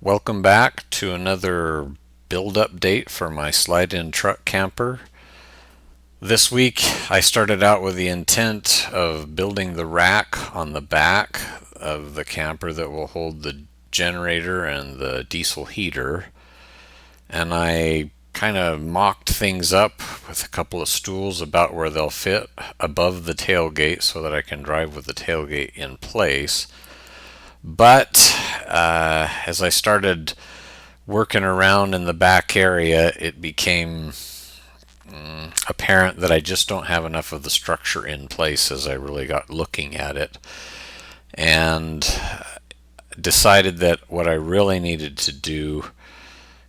Welcome back to another build update for my slide-in truck camper. This week I started out with the intent of building the rack on the back of the camper that will hold the generator and the diesel heater, and I kind of mocked things up with a couple of stools about where they'll fit above the tailgate so that I can drive with the tailgate in place. But as I started working around in the back area, it became apparent that I just don't have enough of the structure in place as I really got looking at it, and decided that what I really needed to do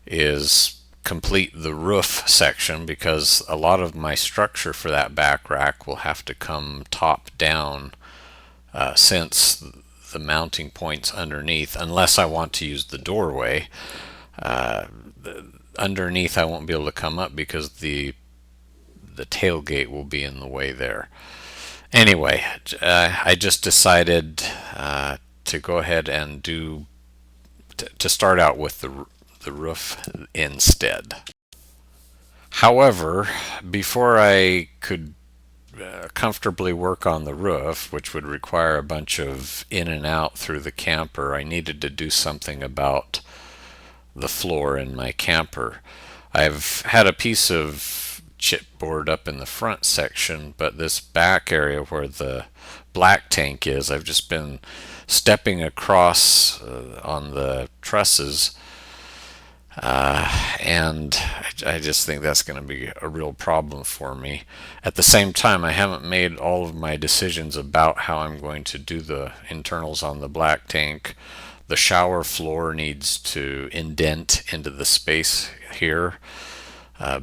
is complete the roof section, because a lot of my structure for that back rack will have to come top down, since the mounting points underneath, unless I want to use the doorway, underneath I won't be able to come up because the tailgate will be in the way there. Anyway, I just decided to go ahead and to start out with the roof instead. However, before I could comfortably work on the roof, which would require a bunch of in and out through the camper, I needed to do something about the floor in my camper. I've had a piece of chipboard up in the front section, but this back area where the black tank is, I've just been stepping across on the trusses, and I just think that's going to be a real problem for me. At the same time, I haven't made all of my decisions about how I'm going to do the internals on the black tank. The shower floor needs to indent into the space here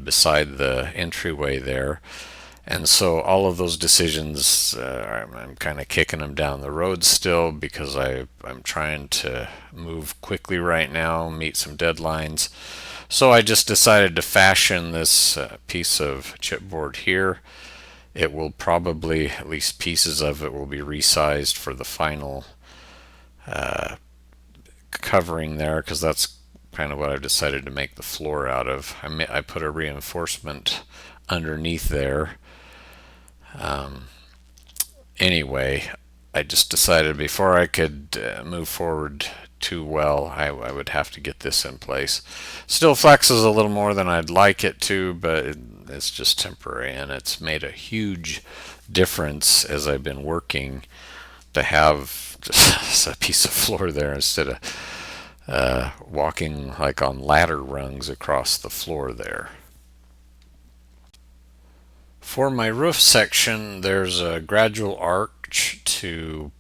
beside the entryway there. And so all of those decisions, I'm kind of kicking them down the road still, because I'm trying to move quickly right now, meet some deadlines. So I just decided to fashion this piece of chipboard here. It will probably, at least pieces of it, will be resized for the final covering there, because that's kind of what I've decided to make the floor out of. I put a reinforcement underneath there. Anyway, I just decided before I could move forward too well, I would have to get this in place. Still flexes a little more than I'd like it to, but it's just temporary, and it's made a huge difference as I've been working to have just a piece of floor there instead of walking like on ladder rungs across the floor there. For my roof section, there's a gradual arch to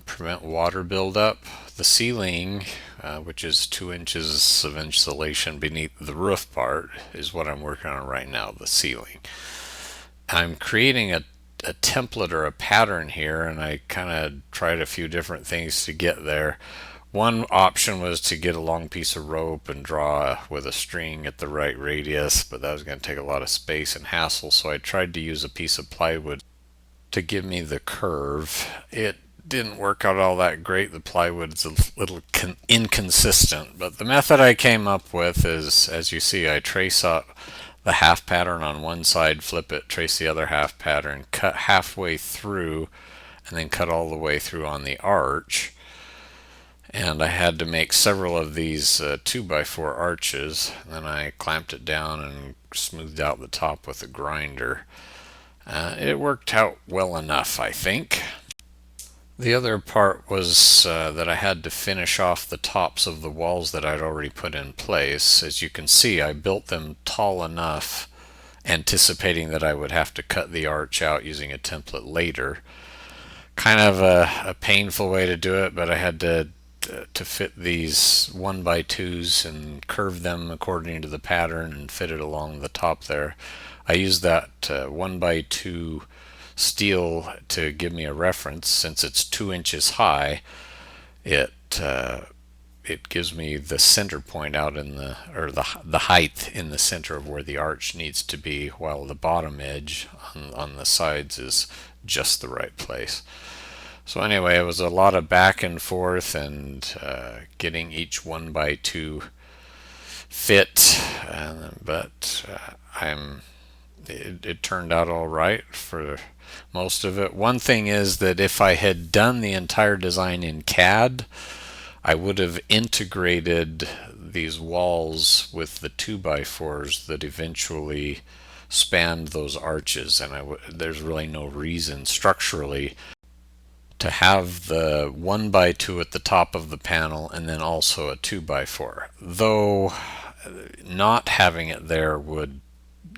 prevent water buildup. The ceiling, which is 2 inches of insulation beneath the roof part, is what I'm working on right now, the ceiling. I'm creating a template or a pattern here, and I kind of tried a few different things to get there. One option was to get a long piece of rope and draw with a string at the right radius, but that was going to take a lot of space and hassle, so I tried to use a piece of plywood to give me the curve. It didn't work out all that great. The plywood's a little inconsistent, but the method I came up with is, as you see, I trace out the half pattern on one side, flip it, trace the other half pattern, cut halfway through, and then cut all the way through on the arch. And I had to make several of these 2x4 arches. Then I clamped it down and smoothed out the top with a grinder. It worked out well enough, I think. The other part was that I had to finish off the tops of the walls that I'd already put in place. As you can see, I built them tall enough, anticipating that I would have to cut the arch out using a template later. Kind of a painful way to do it, but I had to fit these 1x2s and curve them according to the pattern and fit it along the top there. I used that 1x2 steel to give me a reference. Since it's 2 inches high, it gives me the center point out in the height in the center of where the arch needs to be, while the bottom edge on the sides is just the right place. So anyway, it was a lot of back and forth and getting each 1x2 fit, but it turned out all right for most of it. One thing is that if I had done the entire design in CAD, I would have integrated these walls with the 2x4s that eventually spanned those arches, and there's really no reason structurally to have the 1x2 at the top of the panel and then also a 2x4. Though not having it there would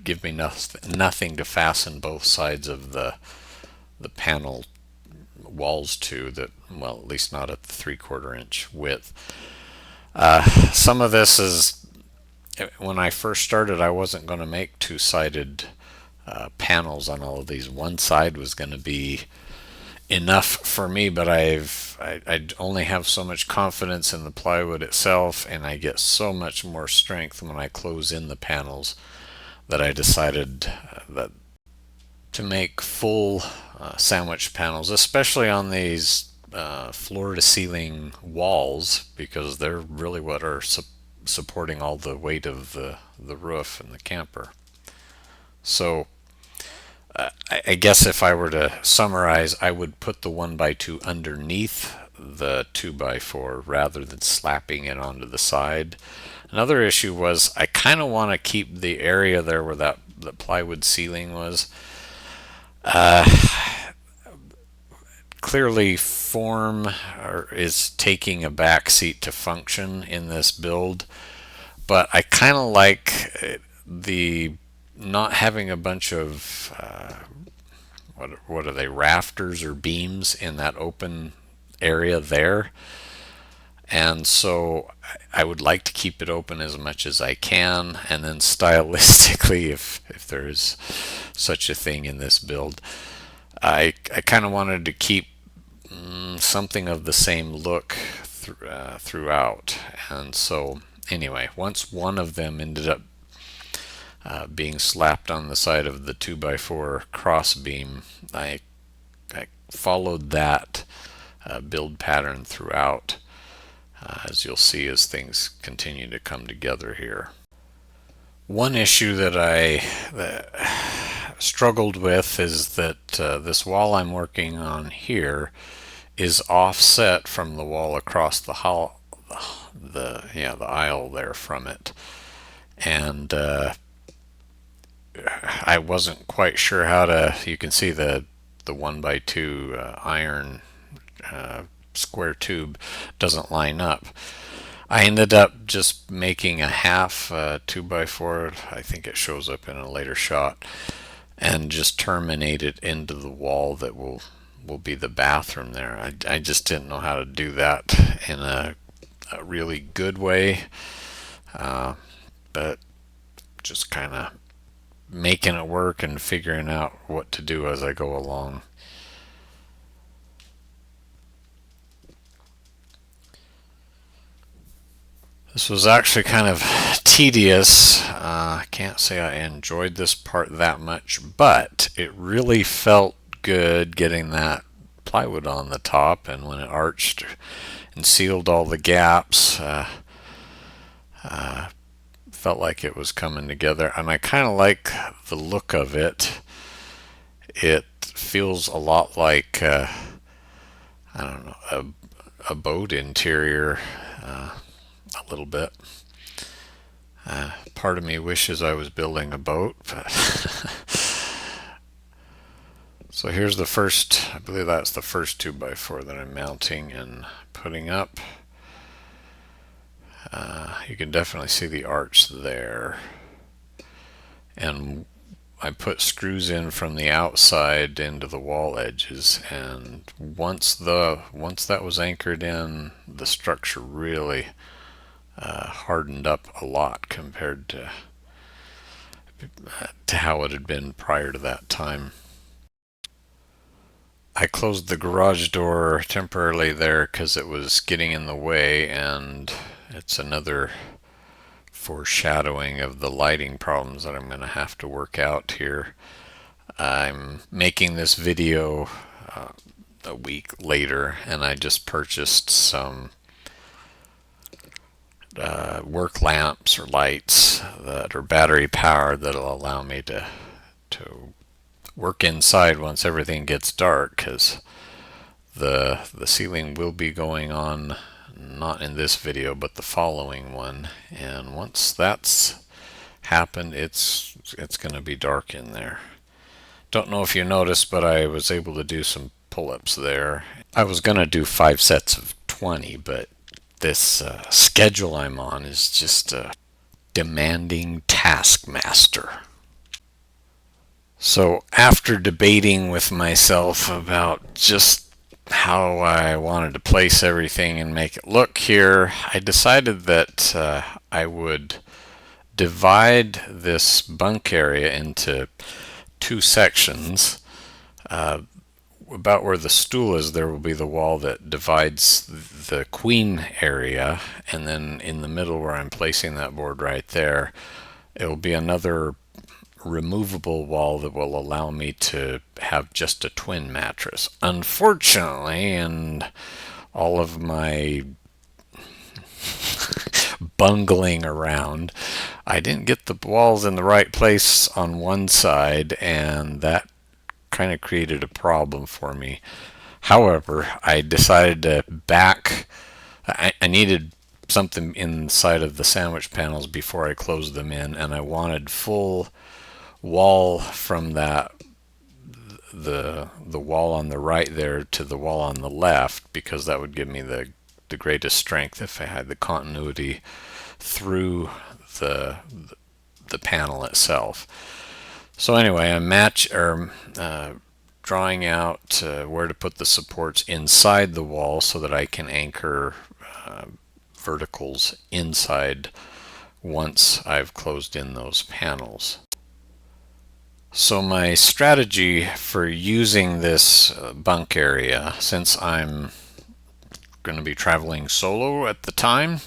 give me nothing to fasten both sides of the panel walls to, that, well, at least not at the 3/4 inch width. Some of this is, when I first started, I wasn't going to make two-sided panels on all of these. One side was going to be enough for me, but I only have so much confidence in the plywood itself, and I get so much more strength when I close in the panels, that I decided that to make full sandwich panels, especially on these floor to ceiling walls, because they're really what are supporting all the weight of the roof and the camper. So I guess if I were to summarize, I would put the 1x2 underneath the 2x4 rather than slapping it onto the side. Another issue was I kind of want to keep the area there where the plywood ceiling was. Clearly form is taking a back seat to function in this build, but I kind of like the not having a bunch of what are they, rafters or beams in that open area there. And so I would like to keep it open as much as I can, and then stylistically, if there is such a thing in this build, I kind of wanted to keep something of the same look throughout. And so anyway, once one of them ended up being slapped on the side of the 2x4 cross beam, I followed that build pattern throughout, as you'll see as things continue to come together here. One issue that I struggled with is that this wall I'm working on here is offset from the wall across the hall, the aisle there from it, and I wasn't quite sure how to. You can see the 1x2 iron square tube doesn't line up. I ended up just making a half 2x4. I think it shows up in a later shot, and just terminate it into the wall that will be the bathroom there. I just didn't know how to do that in a really good way, but just kind of making it work and figuring out what to do as I go along. This was actually kind of tedious. I can't say I enjoyed this part that much, but it really felt good getting that plywood on the top, and when it arched and sealed all the gaps, felt like it was coming together, and I kind of like the look of it. It feels a lot like I don't know, a boat interior, a little bit. Part of me wishes I was building a boat, but so here's the first, I believe that's the first 2x4 that I'm mounting and putting up. You can definitely see the arch there, and I put screws in from the outside into the wall edges, and once that was anchored in, the structure really hardened up a lot compared to how it had been prior to that time. I closed the garage door temporarily there because it was getting in the way, and it's another foreshadowing of the lighting problems that I'm going to have to work out here. I'm making this video a week later, and I just purchased some work lamps or lights that are battery powered that'll allow me to work inside once everything gets dark, because the ceiling will be going on, not in this video but the following one, and once that's happened, it's going to be dark in there. Don't know if you noticed, but I was able to do some pull-ups there. I was going to do 5 sets of 20, but this schedule I'm on is just a demanding taskmaster. So after debating with myself about just how I wanted to place everything and make it look here, I decided that I would divide this bunk area into 2 sections. About where the stool is, there will be the wall that divides the queen area, and then in the middle where I'm placing that board right there, it will be another removable wall that will allow me to have just a twin mattress. Unfortunately, in all of my bungling around, I didn't get the walls in the right place on one side, and that kind of created a problem for me. However, I decided to I needed something inside of the sandwich panels before I closed them in, and I wanted full wall from the wall on the right there to the wall on the left, because that would give me the greatest strength if I had the continuity through the the panel itself. So anyway, I'm drawing out where to put the supports inside the wall so that I can anchor verticals inside once I've closed in those panels. So my strategy for using this bunk area, since I'm going to be traveling solo at the time,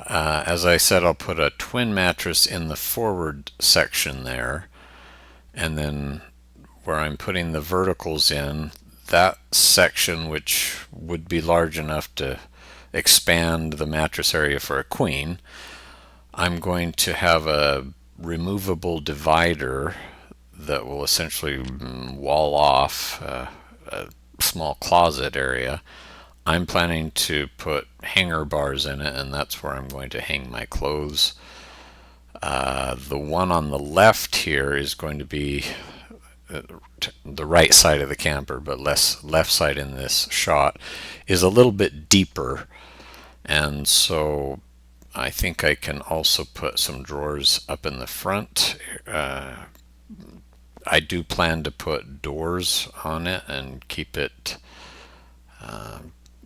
as I said, I'll put a twin mattress in the forward section there, and then where I'm putting the verticals in, that section, which would be large enough to expand the mattress area for a queen, I'm going to have a removable divider that will essentially wall off a small closet area. I'm planning to put hanger bars in it, and that's where I'm going to hang my clothes. The one on the left here is going to be the right side of the camper, but left side in this shot is a little bit deeper, and so I think I can also put some drawers up in the front. I do plan to put doors on it and keep it, I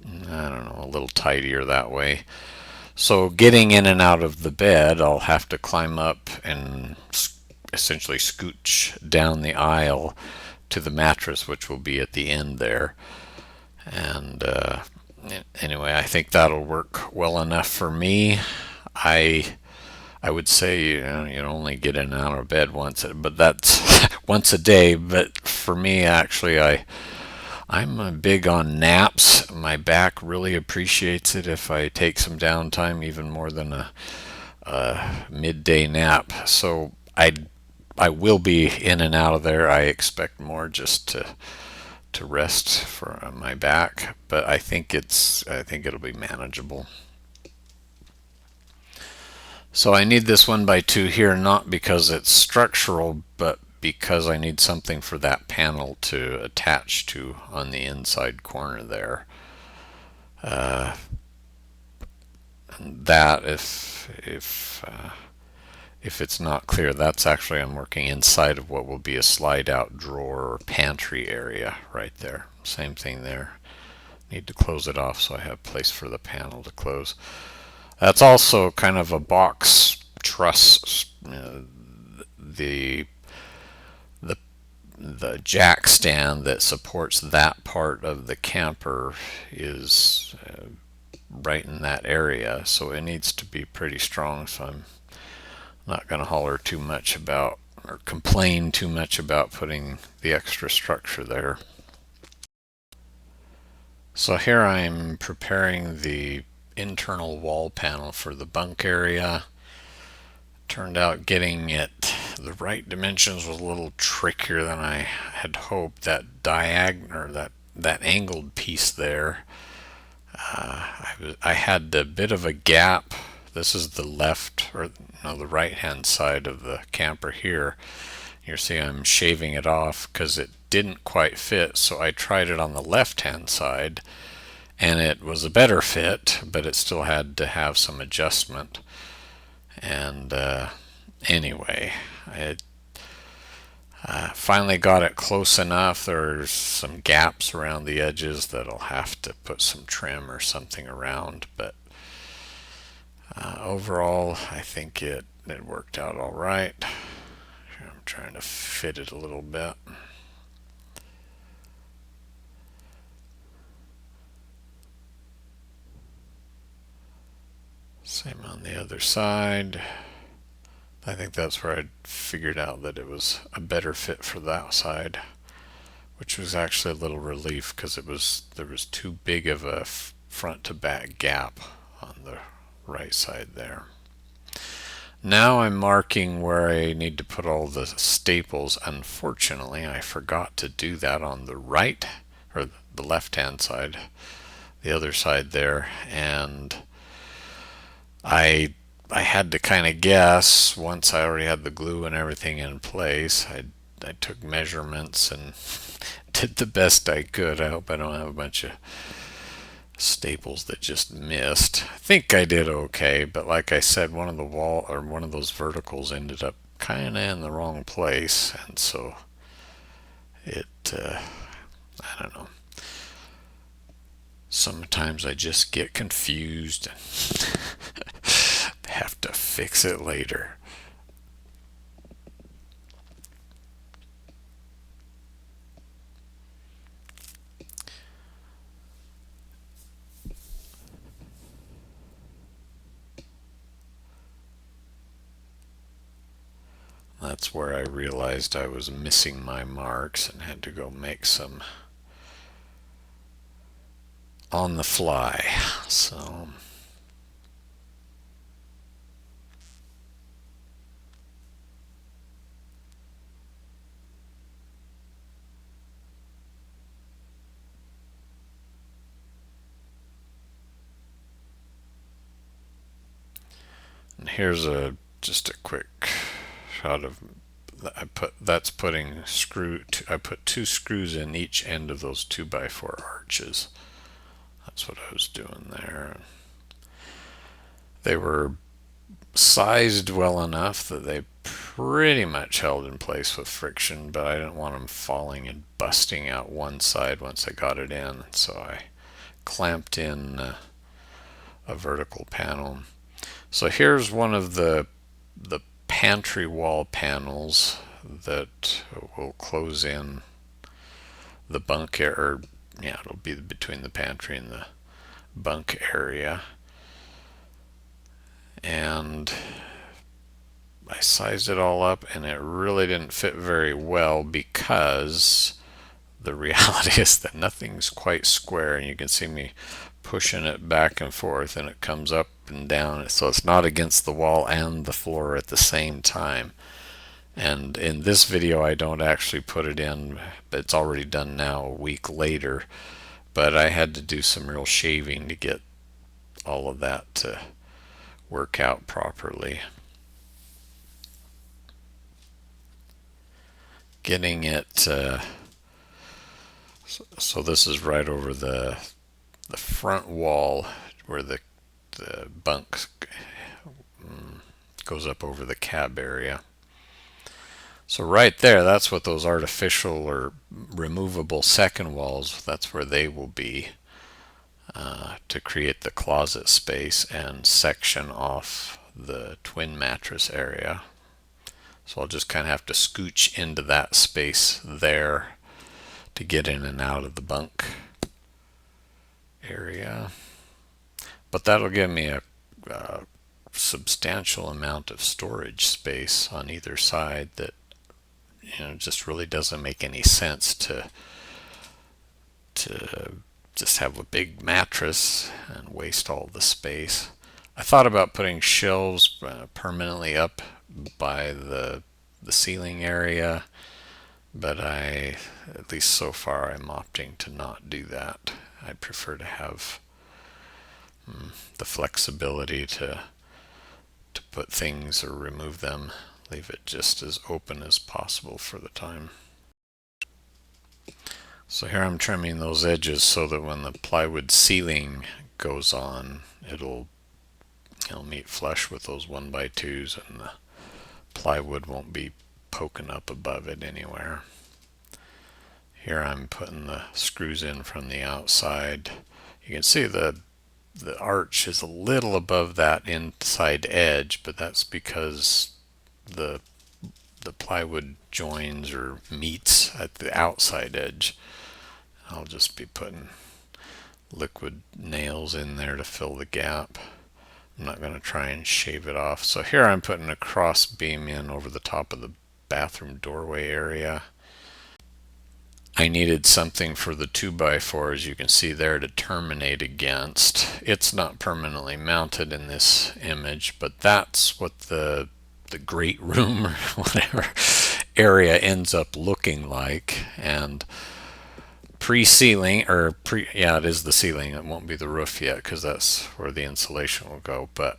don't know, a little tidier that way. So getting in and out of the bed, I'll have to climb up and essentially scooch down the aisle to the mattress, which will be at the end there. And anyway, I think that'll work well enough for me. I would say you only get in and out of bed once, but that's once a day. But for me, actually, I'm big on naps. My back really appreciates it if I take some downtime, even more than a midday nap. So I will be in and out of there. I expect more just to rest for my back, but I think it'll be manageable. So I need this 1x2 here, not because it's structural, but because I need something for that panel to attach to on the inside corner there. That, if it's not clear, that's actually, I'm working inside of what will be a slide out drawer or pantry area right there. Same thing there. Need to close it off so I have place for the panel to close. That's also kind of a box truss. The jack stand that supports that part of the camper is right in that area, so it needs to be pretty strong. So I'm not going to holler too much about or complain too much about putting the extra structure there. So here I'm preparing the internal wall panel for the bunk area. Turned out getting it the right dimensions was a little trickier than I had hoped. That diagonal, or that angled piece there, I had a bit of a gap. This is the left, or no, the right hand side of the camper here. You see I'm shaving it off because it didn't quite fit, so I tried it on the left hand side and it was a better fit, but it still had to have some adjustment. And anyway, I finally got it close enough. There's some gaps around the edges that I'll have to put some trim or something around, but overall I think it worked out all right. I'm trying to fit it a little bit. Same on the other side. I think that's where I figured out that it was a better fit for that side, which was actually a little relief because there was too big of a front to back gap on the right side there. Now I'm marking where I need to put all the staples. Unfortunately, I forgot to do that on the right, or the left hand side, the other side there, and I had to kind of guess once I already had the glue and everything in place. I took measurements and did the best I could. I hope I don't have a bunch of staples that just missed. I think I did okay, but like I said, one of those verticals ended up kind of in the wrong place, and so it I don't know. Sometimes I just get confused and have to fix it later. That's where I realized I was missing my marks and had to go make some on the fly. So and here's just a quick shot of I put two screws in each end of those 2x4 arches. That's what I was doing there. They were sized well enough that they pretty much held in place with friction, but I didn't want them falling and busting out one side once I got it in, so I clamped in a vertical panel. So here's one of the pantry wall panels that will close in the bunk area. Yeah, it'll be between the pantry and the bunk area. And I sized it all up, and it really didn't fit very well because the reality is that nothing's quite square, and you can see me pushing it back and forth, and it comes up and down, so it's not against the wall and the floor at the same time. And in this video I don't actually put it in, but it's already done now a week later, but I had to do some real shaving to get all of that to work out properly. Getting it so this is right over the front wall where the bunk goes up over the cab area. So right there, that's what those artificial or removable second walls, that's where they will be to create the closet space and section off the twin mattress area. So I'll just kind of have to scooch into that space there to get in and out of the bunk area. But that'll give me a substantial amount of storage space on either side that just really doesn't make any sense to just have a big mattress and waste all the space. I thought about putting shelves permanently up by the ceiling area, but at least so far, I'm opting to not do that. I prefer to have the flexibility to put things or remove them, leave it just as open as possible for the time. So here I'm trimming those edges so that when the plywood ceiling goes on, it'll meet flush with those 1x2s, and the plywood won't be poking up above it anywhere. Here I'm putting the screws in from the outside. You can see the arch is a little above that inside edge, but that's because the plywood joins or meets at the outside edge. I'll just be putting liquid nails in there to fill the gap. I'm not going to try and shave it off. So here I'm putting a cross beam in over the top of the bathroom doorway area. I needed something for the 2x4, as you can see there, to terminate against. It's not permanently mounted in this image, but that's what the great room or whatever area ends up looking like. And pre-ceiling, yeah, it is the ceiling. It won't be the roof yet because that's where the insulation will go. But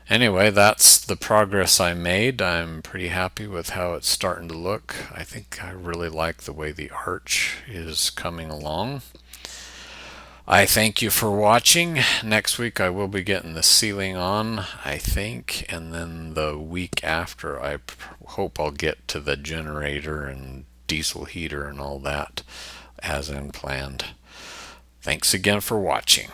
anyway, that's the progress I made. I'm pretty happy with how it's starting to look. I think I really like the way the arch is coming along. I thank you for watching. Next week I will be getting the ceiling on, I think, and then the week after I hope I'll get to the generator and diesel heater and all that as in planned. Thanks again for watching.